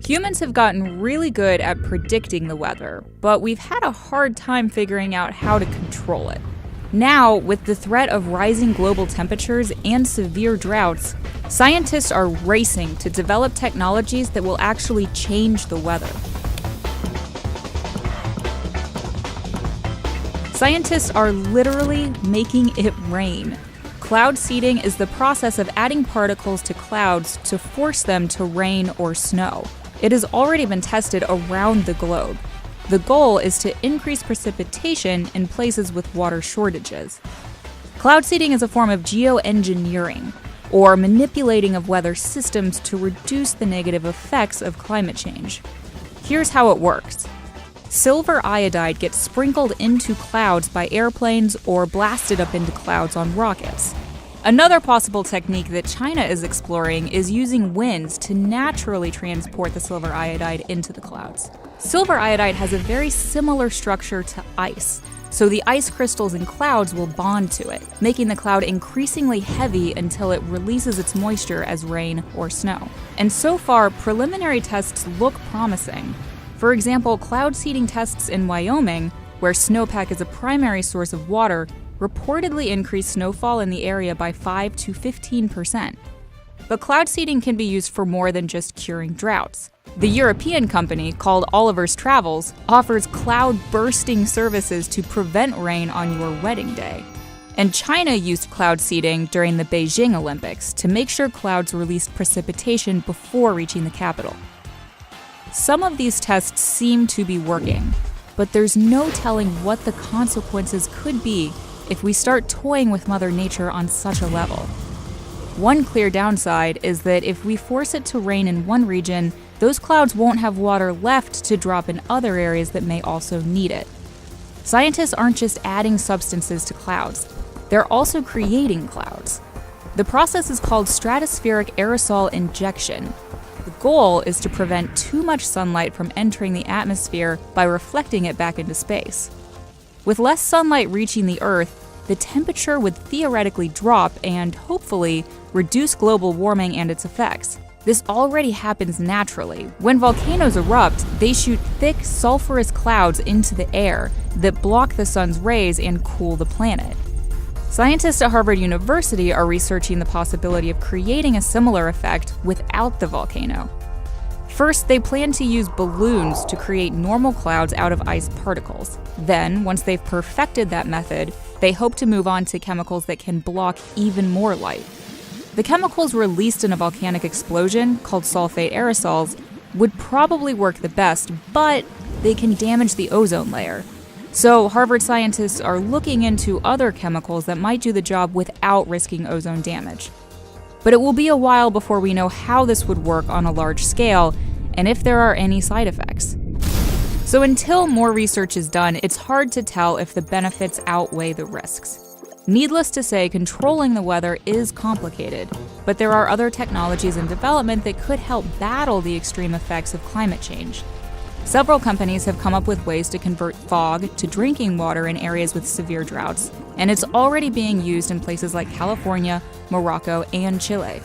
Humans have gotten really good at predicting the weather, but we've had a hard time figuring out how to control it. Now, with the threat of rising global temperatures and severe droughts, scientists are racing to develop technologies that will actually change the weather. Scientists are literally making it rain. Cloud seeding is the process of adding particles to clouds to force them to rain or snow. It has already been tested around the globe. The goal is to increase precipitation in places with water shortages. Cloud seeding is a form of geoengineering, or manipulating of weather systems to reduce the negative effects of climate change. Here's how it works. Silver iodide gets sprinkled into clouds by airplanes or blasted up into clouds on rockets. Another possible technique that China is exploring is using winds to naturally transport the silver iodide into the clouds. Silver iodide has a very similar structure to ice, so the ice crystals in clouds will bond to it, making the cloud increasingly heavy until it releases its moisture as rain or snow. And so far, preliminary tests look promising. For example, cloud seeding tests in Wyoming, where snowpack is a primary source of water, reportedly increased snowfall in the area by 5 to 15%. But cloud seeding can be used for more than just curing droughts. The European company, called Oliver's Travels, offers cloud bursting services to prevent rain on your wedding day. And China used cloud seeding during the Beijing Olympics to make sure clouds released precipitation before reaching the capital. Some of these tests seem to be working, but there's no telling what the consequences could be if we start toying with Mother Nature on such a level. One clear downside is that if we force it to rain in one region, those clouds won't have water left to drop in other areas that may also need it. Scientists aren't just adding substances to clouds, they're also creating clouds. The process is called stratospheric aerosol injection. The goal is to prevent too much sunlight from entering the atmosphere by reflecting it back into space. With less sunlight reaching the Earth, the temperature would theoretically drop and, hopefully, reduce global warming and its effects. This already happens naturally. When volcanoes erupt, they shoot thick, sulfurous clouds into the air that block the sun's rays and cool the planet. Scientists at Harvard University are researching the possibility of creating a similar effect without the volcano. First, they plan to use balloons to create normal clouds out of ice particles. Then, once they've perfected that method, they hope to move on to chemicals that can block even more light. The chemicals released in a volcanic explosion, called sulfate aerosols, would probably work the best, but they can damage the ozone layer. So, Harvard scientists are looking into other chemicals that might do the job without risking ozone damage. But it will be a while before we know how this would work on a large scale, and if there are any side effects. So until more research is done, it's hard to tell if the benefits outweigh the risks. Needless to say, controlling the weather is complicated, but there are other technologies in development that could help battle the extreme effects of climate change. Several companies have come up with ways to convert fog to drinking water in areas with severe droughts, and it's already being used in places like California, Morocco, and Chile.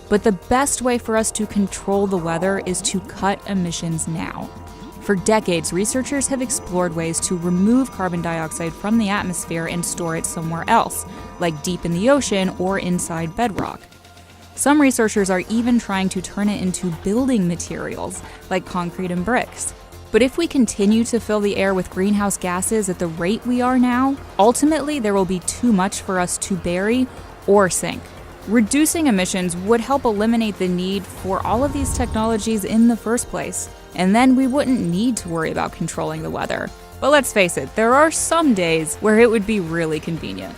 But the best way for us to control the weather is to cut emissions now. For decades, researchers have explored ways to remove carbon dioxide from the atmosphere and store it somewhere else, like deep in the ocean or inside bedrock. Some researchers are even trying to turn it into building materials, like concrete and bricks. But if we continue to fill the air with greenhouse gases at the rate we are now, ultimately there will be too much for us to bury or sink. Reducing emissions would help eliminate the need for all of these technologies in the first place, and then we wouldn't need to worry about controlling the weather. But let's face it, there are some days where it would be really convenient.